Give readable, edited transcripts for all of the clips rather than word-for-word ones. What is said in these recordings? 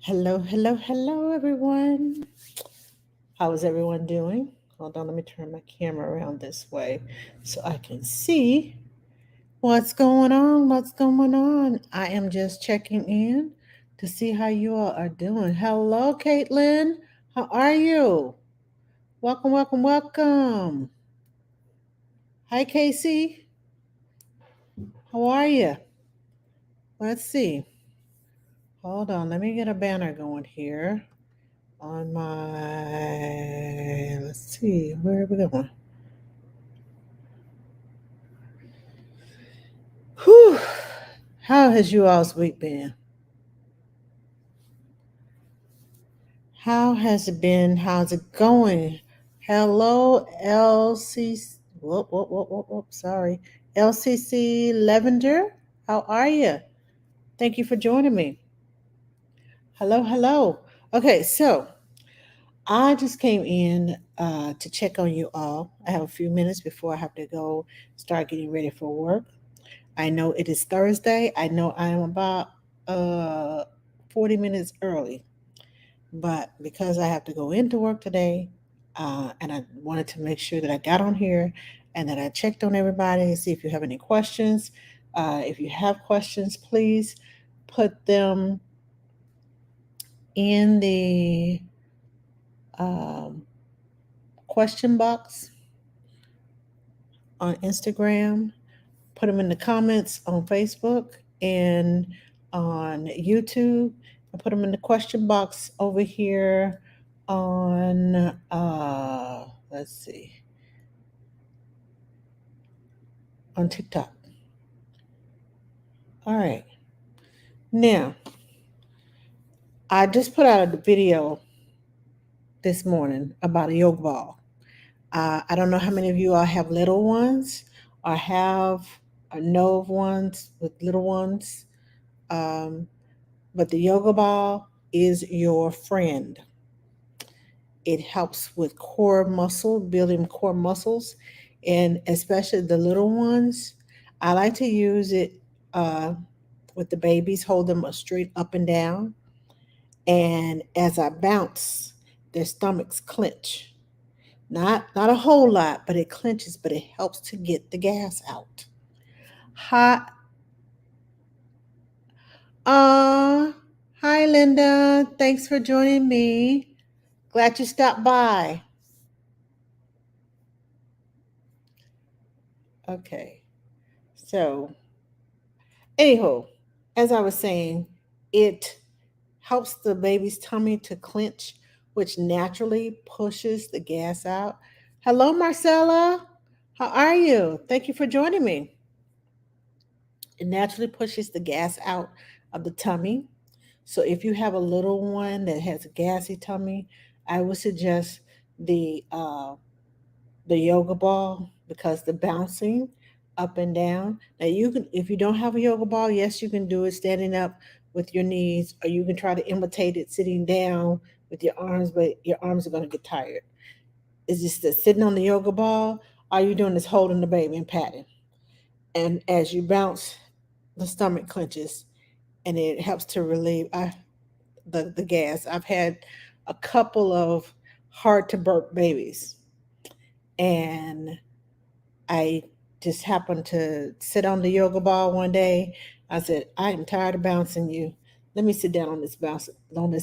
Hello, hello, hello, everyone. How is everyone doing? Hold on, let me turn my camera around this way so I can see what's going on. What's going on? I am just checking in to see how you all are doing. Hello, Caitlin. How are you? Welcome, welcome, welcome. Hi, Casey. How are you? Let's see. Hold on, let me get a banner going here on my. Let's see, where are we going? Whew. How has you all's week been? How has it been? How's it going? Hello, LC. Whoop, whoop, whoop, whoop, whoop. Sorry. LCC Lavender. How are you? Thank you for joining me. Hello, hello. Okay, so I just came in to check on you all. I have a few minutes before I have to go start getting ready for work. I know it is Thursday. I know I am about uh, 40 minutes early. But because I have to go into work today, and I wanted to make sure that I got on here and that I checked on everybody and see if you have any questions. If you have questions, please put them in the um, question box on Instagram, put them in the comments on Facebook and on YouTube, and put them in the question box over here on, let's see, on TikTok. All right. Now, I just put out a video this morning about a yoga ball. I don't know how many of you all have little ones or have or know of ones with little ones, um, but the yoga ball is your friend. It helps with core muscle, building core muscles, and especially the little ones. I like to use it uh, with the babies, hold them straight up and down. And as I bounce, their stomachs clench. Not a whole lot, but it clenches, but it helps to get the gas out. Hi, uh, hi, Linda. Thanks for joining me. Glad you stopped by. Okay, so anyhow, as I was saying, it helps the baby's tummy to clench, which naturally pushes the gas out. Hello, Marcella. How are you? Thank you for joining me. It naturally pushes the gas out of the tummy. So if you have a little one that has a gassy tummy, I would suggest the uh, the yoga ball because the bouncing up and down. Now you can, if you don't have a yoga ball, yes, you can do it standing up with your knees, or you can try to imitate it sitting down with your arms, but your arms are going to get tired. It's just that sitting on the yoga ball, all you're doing is holding the baby and patting. And as you bounce, the stomach clenches and it helps to relieve the gas. I've had a couple of hard to burp babies, and I just happened to sit on the yoga ball one day. I said, I am tired of bouncing you. Let me sit down on this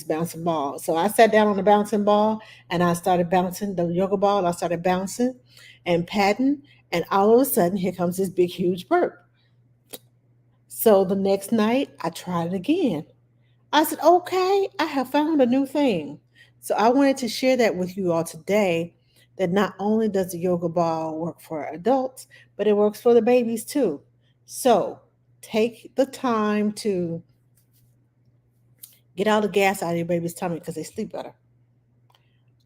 bouncing ball. So I sat down on the bouncing ball and I started bouncing the yoga ball. I started bouncing and patting, and all of a sudden here comes this big huge burp. So the next night I tried it again. I said, okay, I have found a new thing. So I wanted to share that with you all today, that not only does the yoga ball work for adults, but it works for the babies too. So take the time to get all the gas out of your baby's tummy because they sleep better.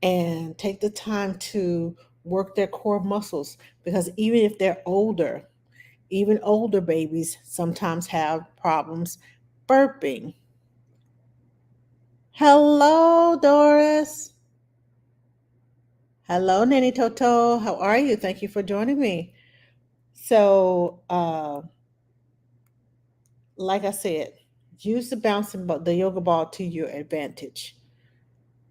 And take the time to work their core muscles because even if they're older, even older babies sometimes have problems burping. Hello, Doris. Hello, Nanny Toto. How are you? Thank you for joining me. So, like I said, Use the yoga ball to your advantage.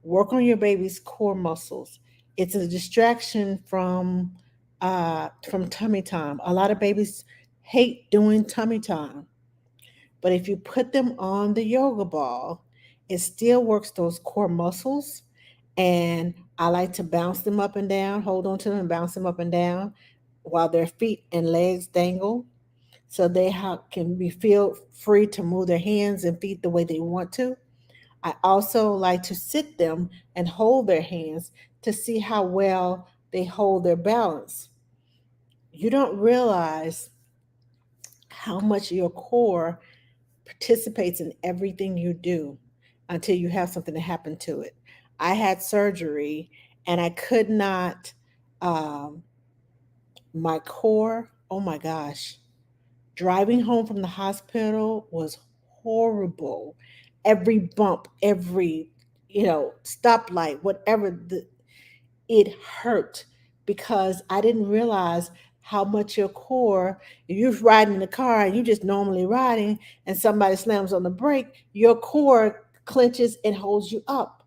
Work on your baby's core muscles. It's a distraction from tummy time. A lot of babies hate doing tummy time, but if you put them on the yoga ball, it still works those core muscles. And I like to bounce them up and down, hold on to them and bounce them up and down while their feet and legs dangle, so can be feel free to move their hands and feet the way they want to. I also like to sit them and hold their hands to see how well they hold their balance. You don't realize how much your core participates in everything you do until you have something to happen to it. I had surgery and I could not, um, my core, oh my gosh, driving home from the hospital was horrible. Every bump, every, stoplight, it hurt because I didn't realize how much your core, if you're riding in the car and you just normally riding and somebody slams on the brake, your core clenches and holds you up.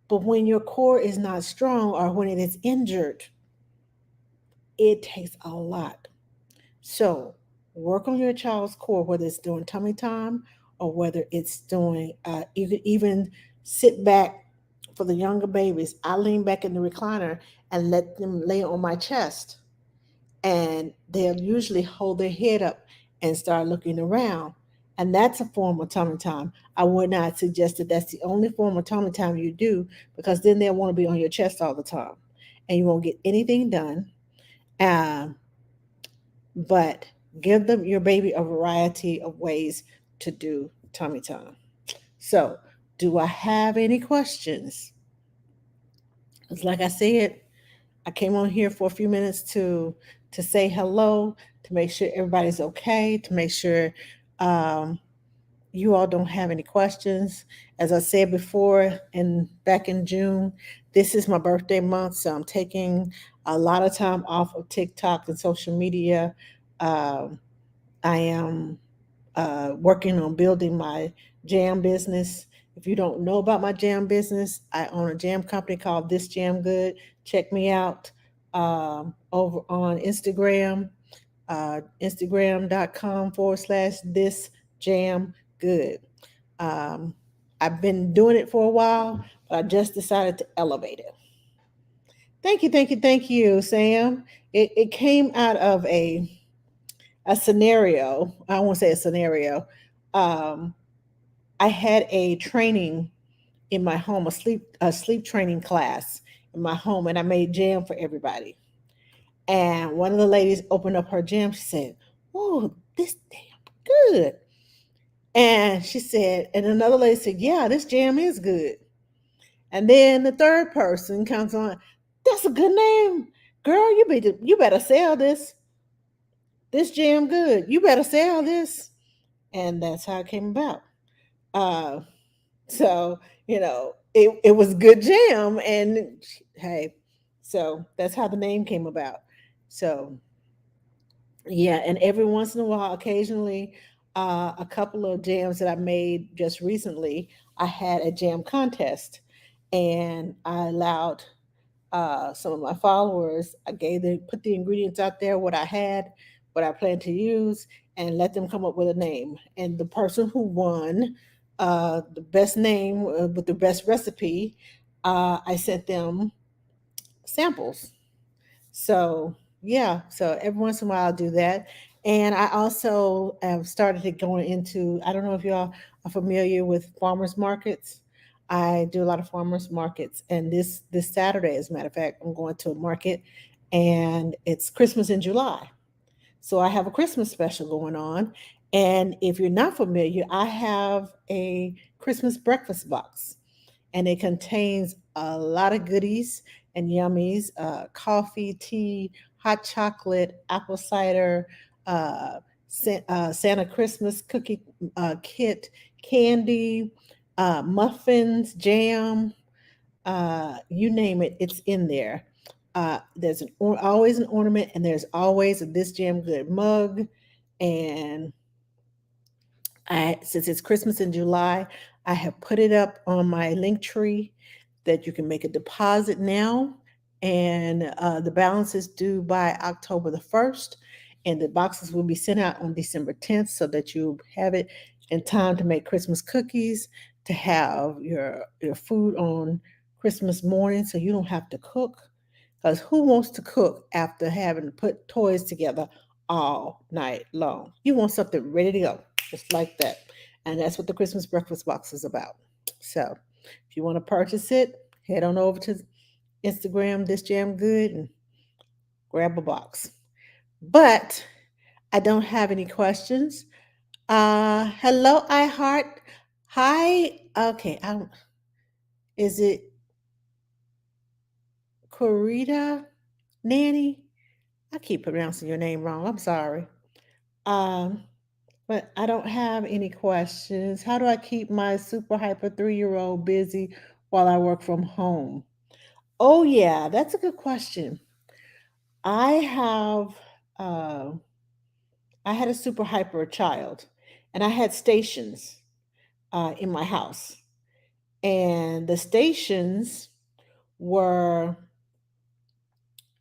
But when your core is not strong or when it is injured, it takes a lot. So work on your child's core, whether it's doing tummy time or whether it's doing, you could even sit back for the younger babies. I lean back in the recliner and let them lay on my chest. And they'll usually hold their head up and start looking around. And that's a form of tummy time. I would not suggest that that's the only form of tummy time you do, because then they'll want to be on your chest all the time and you won't get anything done. Um, but give them your baby a variety of ways to do tummy time. So, do I have any questions? It's like I said, I came on here for a few minutes to say hello, to make sure everybody's okay, to make sure um, you all don't have any questions. As I said before, and back in June, this is my birthday month, so I'm taking a lot of time off of TikTok and social media. Um, I am working on building my jam business. If you don't know about my jam business, I own a jam company called This Jam Good. Check me out over on Instagram, instagram.com/, this jam good. Um, I've been doing it for a while, but I just decided to elevate it. Thank you, thank you, thank you, Sam. It came out of a scenario. I won't say a scenario. Um, I had a training in my home, a sleep training class in my home, and I made jam for everybody. And one of the ladies opened up her jam. She said, "Oh, this damn good." And she said, and another lady said, "Yeah, this jam is good." And then the third person comes on, "That's a good name, girl. You better sell this. This jam good. You better sell this." And that's how it came about. Uh, so it was good jam, and hey, so that's how the name came about. So yeah, and every once in a while, occasionally, a couple of jams that I made just recently, I had a jam contest, and I allowed some of my followers. I gave them put the ingredients out there, what I had, what I plan to use, and let them come up with a name. And the person who won the best name with the best recipe, I sent them samples. So yeah, so every once in a while I'll do that. And I also have started to go into, I don't know if y'all are familiar with farmers markets. I do a lot of farmers markets, and this Saturday, as a matter of fact, I'm going to a market, and it's Christmas in July. So I have a Christmas special going on. And if you're not familiar, I have a Christmas breakfast box, and it contains a lot of goodies and yummies: coffee, tea, hot chocolate, apple cider, uh, Santa Christmas cookie kit, candy, muffins, jam, you name it, it's in there. There's always an ornament, and there's always a This Jam Good mug, and Since it's Christmas in July, I have put it up on my link tree that you can make a deposit now, and the balance is due by October the 1st, and the boxes will be sent out on December 10th so that you have it in time to make Christmas cookies, to have your food on Christmas morning so you don't have to cook. Because who wants to cook after having to put toys together all night long? You want something ready to go, just like that. And that's what the Christmas breakfast box is about. So if you want to purchase it, head on over to Instagram, This Jam Good, and grab a box. But I don't have any questions. Hello, iHeart. Hi. Okay. Is it Corita Nanny? I keep pronouncing your name wrong. I'm sorry. Um, but I don't have any questions. How do I keep my super hyper 3 year old busy while I work from home? Oh, yeah, that's a good question. I have, uh, I had a super hyper child, and I had stations in my house. And the stations were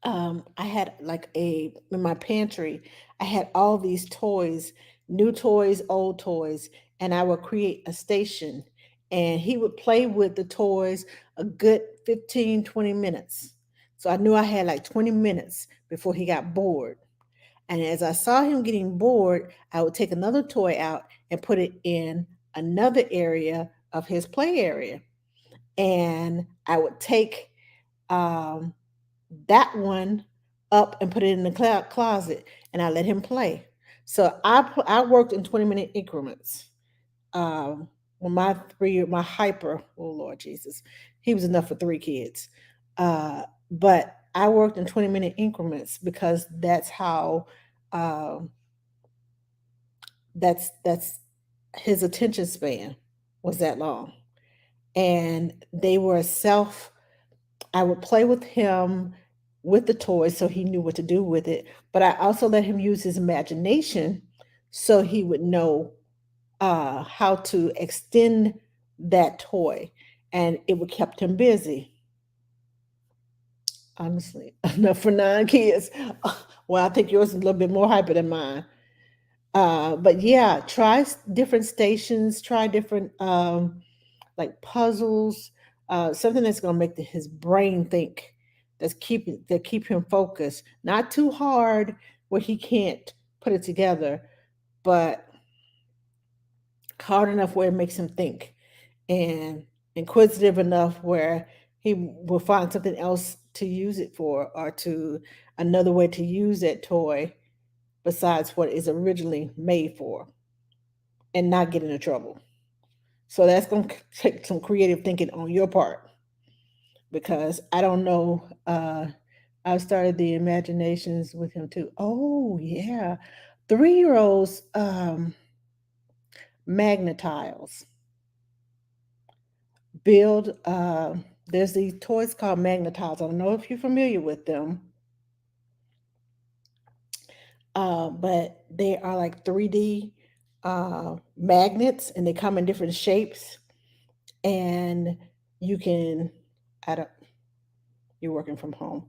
I had like in my pantry, I had all these toys, new toys, old toys, and I would create a station, and he would play with the toys a good 15, 20 minutes. So I knew I had like 20 minutes before he got bored. And as I saw him getting bored, I would take another toy out and put it in another area of his play area. And I would take um, that one up and put it in the closet, and I let him play. So I worked in 20-minute increments. When my hyper, oh Lord Jesus, he was enough for 3 kids. But I worked in 20-minute increments because that's how um, that's his attention span was that long. And they were self I would play with him with the toys so he knew what to do with it. But I also let him use his imagination so he would know how to extend that toy. And it would kept him busy, honestly. Enough for 9 kids. Well, I think yours is a little bit more hyper than mine. But yeah, try different stations, try different like puzzles, something that's going to make his brain think. That keep him focused. Not too hard where he can't put it together, but hard enough where it makes him think, and inquisitive enough where he will find something else to use it for, or to another way to use that toy besides what is originally made for, and not get into trouble. So that's going to take some creative thinking on your part, because I don't know. I've started the imaginations with him too. Oh yeah, 3 year olds magnetiles build. There's these toys called magnetiles. I don't know if you're familiar with them, but they are like 3D magnets, and they come in different shapes, and you can. I don't. You're working from home.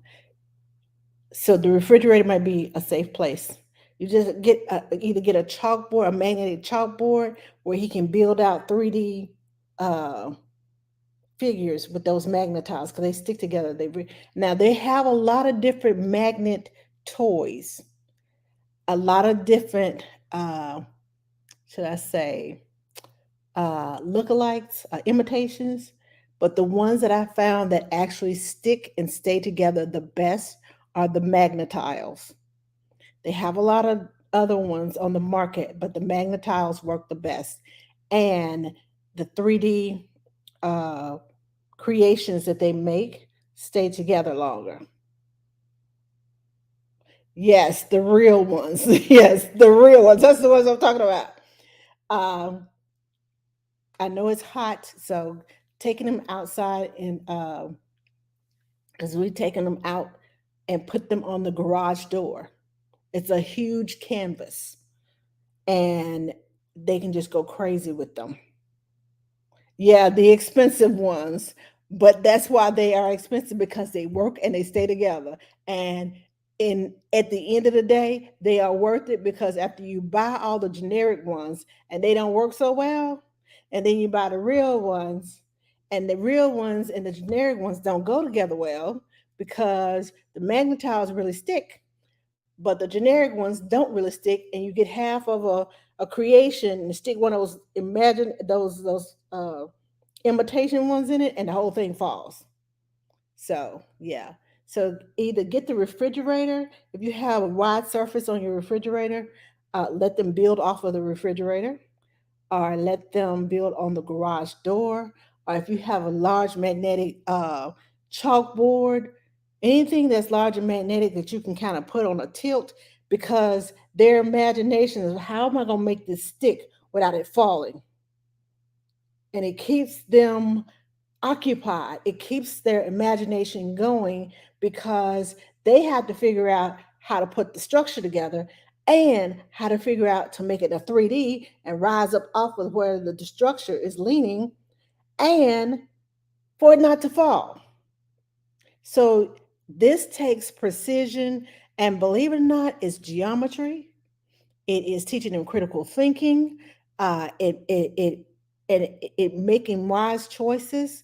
So the refrigerator might be a safe place. You just either get a chalkboard, a magnetic chalkboard, where he can build out 3D uh, figures with those magnetiles because they stick together. Now they have a lot of different magnet toys, a lot of different, uh, should I say, lookalikes, imitations. But the ones that I found that actually stick and stay together the best are the magnetiles. They have a lot of other ones on the market, but the magnetiles work the best. And the 3D uh, creations that they make stay together longer. Yes, the real ones. Yes, the real ones. That's the ones I'm talking about. Um, I know it's hot, so taking them outside, and because we've taken them out and put them on the garage door. It's a huge canvas, and they can just go crazy with them. Yeah, the expensive ones. But that's why they are expensive, because they work and they stay together. And at the end of the day, they are worth it, because after you buy all the generic ones and they don't work so well, and then you buy the real ones, and the real ones and the generic ones don't go together well, because the magnetiles really stick, but the generic ones don't really stick, and you get half of a creation and stick one of those, imagine those imitation ones in it, and the whole thing falls. So yeah. So either get the refrigerator, if you have a wide surface on your refrigerator, let them build off of the refrigerator, or let them build on the garage door, or if you have a large magnetic chalkboard, anything that's large and magnetic that you can kind of put on a tilt, because their imagination is, how am I going to make this stick without it falling? And it keeps them occupied. It keeps their imagination going, because they have to figure out how to put the structure together, and how to figure out to make it a 3D and rise up off of where the structure is leaning, and for it not to fall. So this takes precision, and believe it or not, it's geometry. It is teaching them critical thinking. It making wise choices.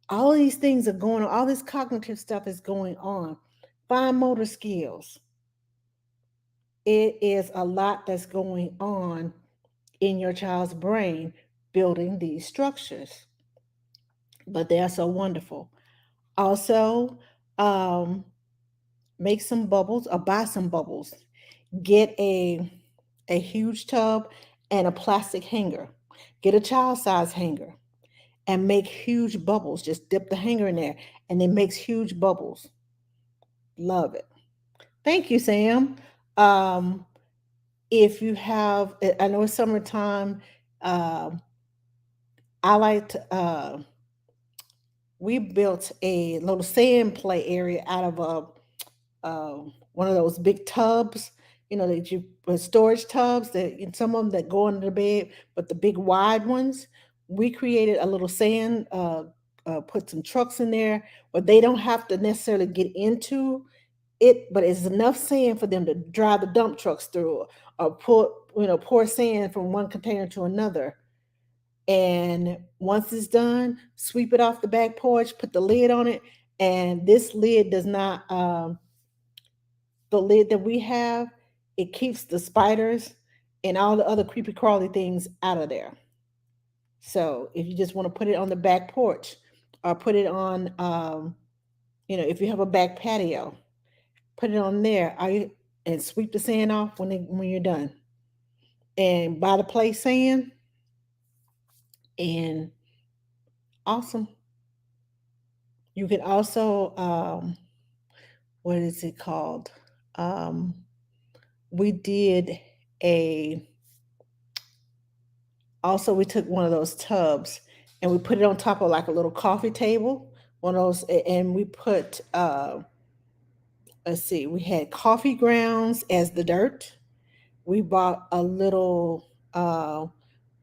All of these things are going on. All this cognitive stuff is going on. Fine motor skills. It is a lot that's going on in your child's brain, building these structures. But they are so wonderful. Also, um, make some bubbles or buy some bubbles. Get a huge tub and a plastic hanger. Get a child size hanger and make huge bubbles. Just dip the hanger in there and it makes huge bubbles. Love it. Thank you, Sam. Um, if you have, I know it's summertime. Um, I like to, we built a little sand play area out of one of those big tubs, that you storage tubs, that and some of them that go under the bed, but the big wide ones. We created a little sand, put some trucks in there where they don't have to necessarily get into it, but it's enough sand for them to drive the dump trucks through, or pour sand from one container to another. And once it's done, sweep it off the back porch, put the lid on it, and this lid does not the lid that we have, it keeps the spiders and all the other creepy crawly things out of there. So if you just want to put it on the back porch, or put it on, if you have a back patio, put it on there. And sweep the sand off when you're done. And buy the play sand, and awesome. You can also, what is it called? Um, we did a Also, we took one of those tubs and we put it on top of like a little coffee table, one of those, and we put, let's see, we had coffee grounds as the dirt. We bought a little,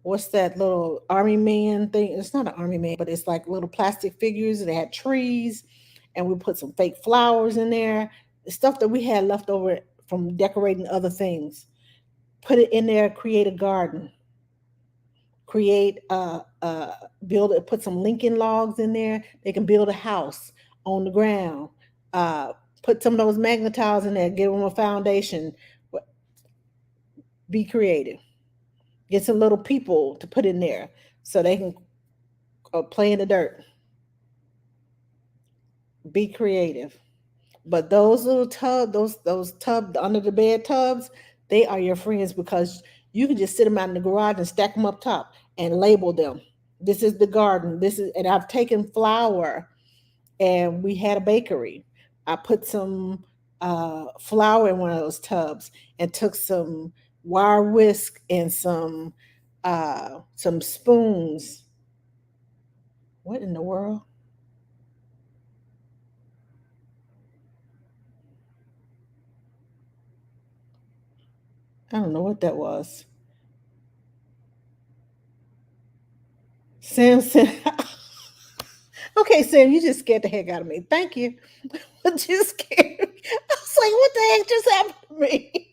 what's that little army man thing? It's not an army man, but it's like little plastic figures that had trees, and we put some fake flowers in there, the stuff that we had left over from decorating other things. Put it in there, create a garden, create build it, put some Lincoln logs in there. They can build a house on the ground. uh Put some of those magnetiles in there, give them a foundation. Be creative. Get some little people to put in there so they can play in the dirt. Be creative. But those little those tub under the bed tubs, they are your friends, because you can just sit them out in the garage and stack them up top and label them. This is the garden. This is, and I've taken flour, and we had a bakery. I put some flour in one of those tubs and took some wire whisk and some spoons. What in the world? I don't know what that was. Sam said, okay, Sam, you just scared the heck out of me. Thank you. But you scared me. I was like, what the heck just happened to me?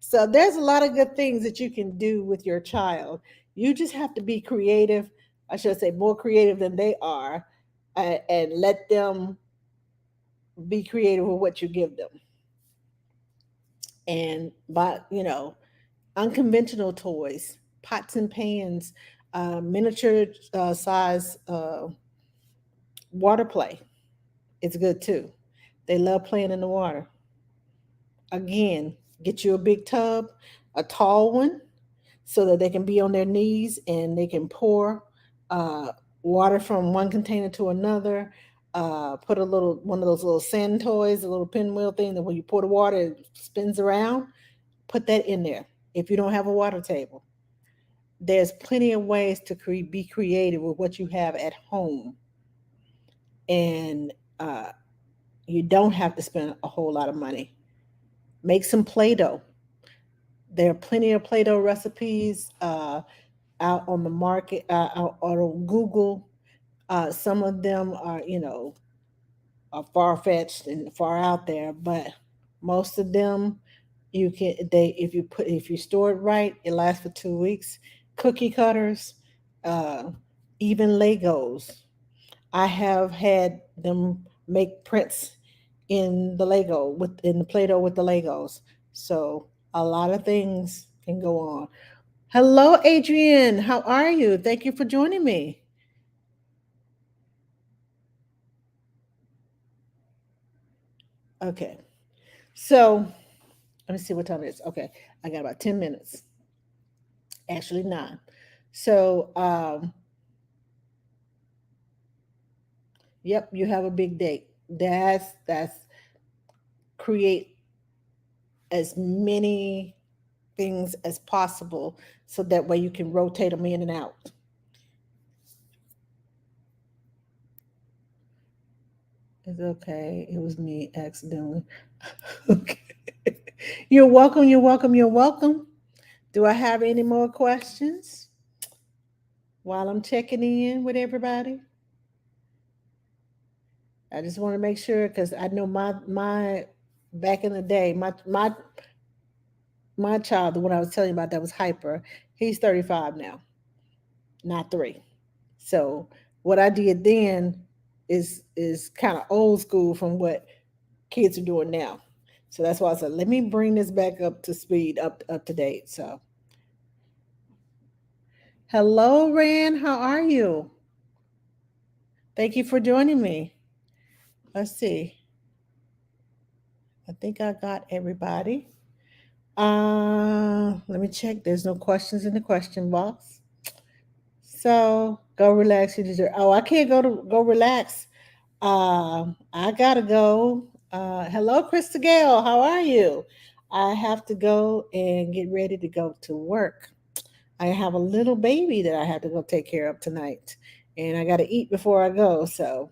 So there's a lot of good things that you can do with your child. You just have to be creative. I should say more creative than they are, and let them be creative with what you give them. And by unconventional toys, pots and pans, miniature size water play. It's good too. They love playing in the water. Again, get you a big tub, a tall one, so that they can be on their knees and they can pour uh, water from one container to another. Put a little one of those little sand toys, a little pinwheel thing that when you pour the water, it spins around. Put that in there. If you don't have a water table, there's plenty of ways to be creative with what you have at home, and you don't have to spend a whole lot of money. Make some Play-Doh. There are plenty of Play-Doh recipes out on the market, out on Google. Some of them are, are far fetched and far out there, but most of them you can they if you store it right, it lasts for 2 weeks. Cookie cutters, uh, even Legos. I have had them make prints in the Lego with in the Play-Doh with the Legos. So a lot of things can go on. Hello, Adrienne. How are you? Thank you for joining me. Okay. So let me see what time it is. Okay. I got about 10 minutes. Actually, nine. So, yep, you have a big date. That's create as many things as possible so that way you can rotate them in and out. It's okay. It was me accidentally. Okay. You're welcome. You're welcome. You're welcome. Do I have any more questions while I'm checking in with everybody? I just want to make sure because I know my back in the day, my child, the one I was telling you about that was hyper, he's 35 now, not three. So what I did then is kind of old school from what kids are doing now. So that's why I said, let me bring this back up to speed, up to date. So hello, Ran. How are you? Thank you for joining me. Let's see. I think I got everybody. Let me check. There's no questions in the question box. So go relax. You deserve. Oh, I can't go relax. I gotta go. Hello, Krista Gale. How are you? I have to go and get ready to go to work. I have a little baby that I have to go take care of tonight, and I got to eat before I go. So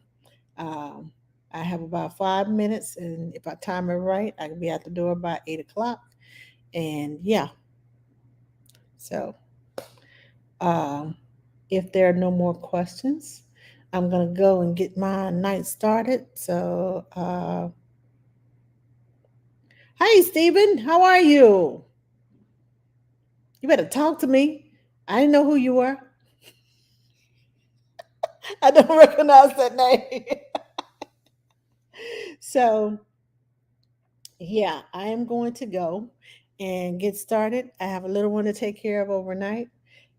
um, I have about 5 minutes, and if I time it right, I can be out the door by 8 o'clock. And yeah, so um, if there are no more questions, I'm gonna go and get my night started. So, hi, Stephen. How are you? You better talk to me. I didn't know who you were. I don't recognize that name. So, yeah, I am going to go and get started. I have a little one to take care of overnight,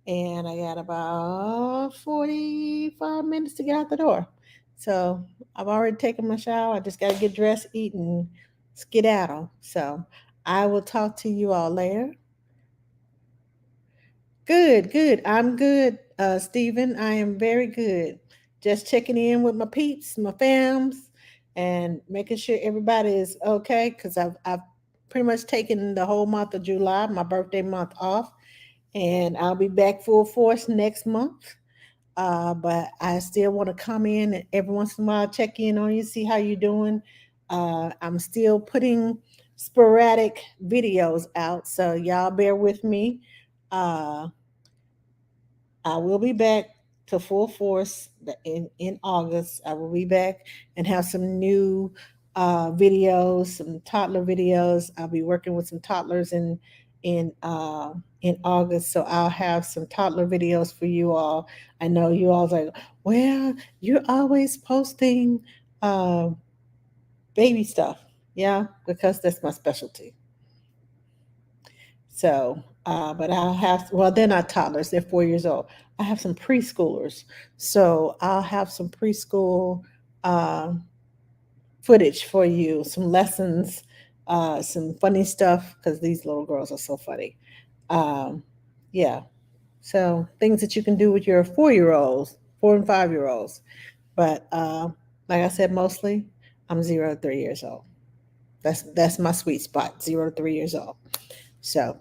and I got about 45 minutes to get out the door. So, I've already taken my shower. I just got to get dressed, eat, and skedaddle. So, I will talk to you all later. Good, good. I'm good, Stephen. I am very good. Just checking in with my peeps, my fams, and making sure everybody is okay. Because I've pretty much taken the whole month of July, my birthday month, off, and I'll be back full force next month. But I still want to come in and every once in a while check in on you, see how you're doing. I'm still putting sporadic videos out, so y'all bear with me. Uh, I will be back to full force in August. I will be back and have some new videos, some toddler videos. I'll be working with some toddlers in August, so I'll have some toddler videos for you all. I know you all like, well, you're always posting uh, baby stuff, yeah, because that's my specialty. So, but I'll have, well, they're not toddlers, they're 4 years old. I have some preschoolers. So I'll have some preschool uh, footage for you, some lessons, some funny stuff, because these little girls are so funny. Um, yeah. So things that you can do with your 4 year olds, 4 and 5 year olds. But like I said, mostly I'm 0 to 3 years old. That's my sweet spot, 0 to 3 years old. So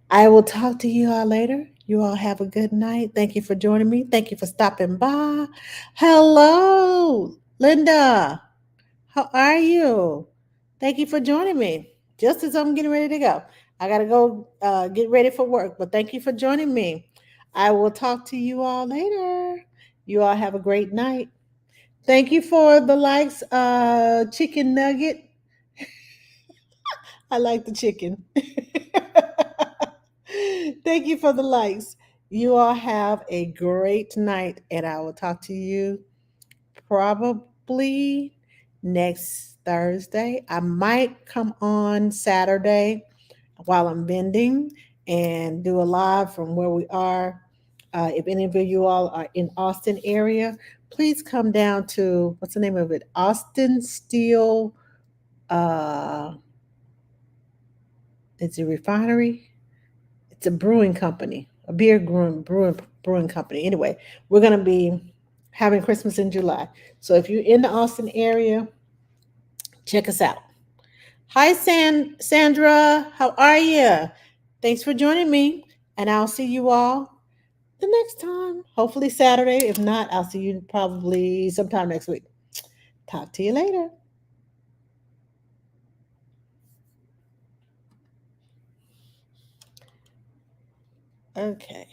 I will talk to you all later. You all have a good night. Thank you for joining me. Thank you for stopping by. Hello, Linda. How are you? Thank you for joining me. Just as I'm getting ready to go, I got to go get ready for work, but thank you for joining me. I will talk to you all later. You all have a great night. Thank you for the likes, chicken nugget. I like the chicken. Thank you for the likes. You all have a great night, and I will talk to you probably next Thursday. I might come on Saturday while I'm vending and do a live from where we are. If any of you all are in Austin area, please come down to, what's the name of it? Austin Steel. Uh, it's a refinery. It's a brewing company, a beer brewing company. Anyway, we're gonna be having Christmas in July. So if you're in the Austin area, check us out. Hi, Sandra. How are you? Thanks for joining me, and I'll see you all the next time. Hopefully Saturday. If not, I'll see you probably sometime next week. Talk to you later. Okay.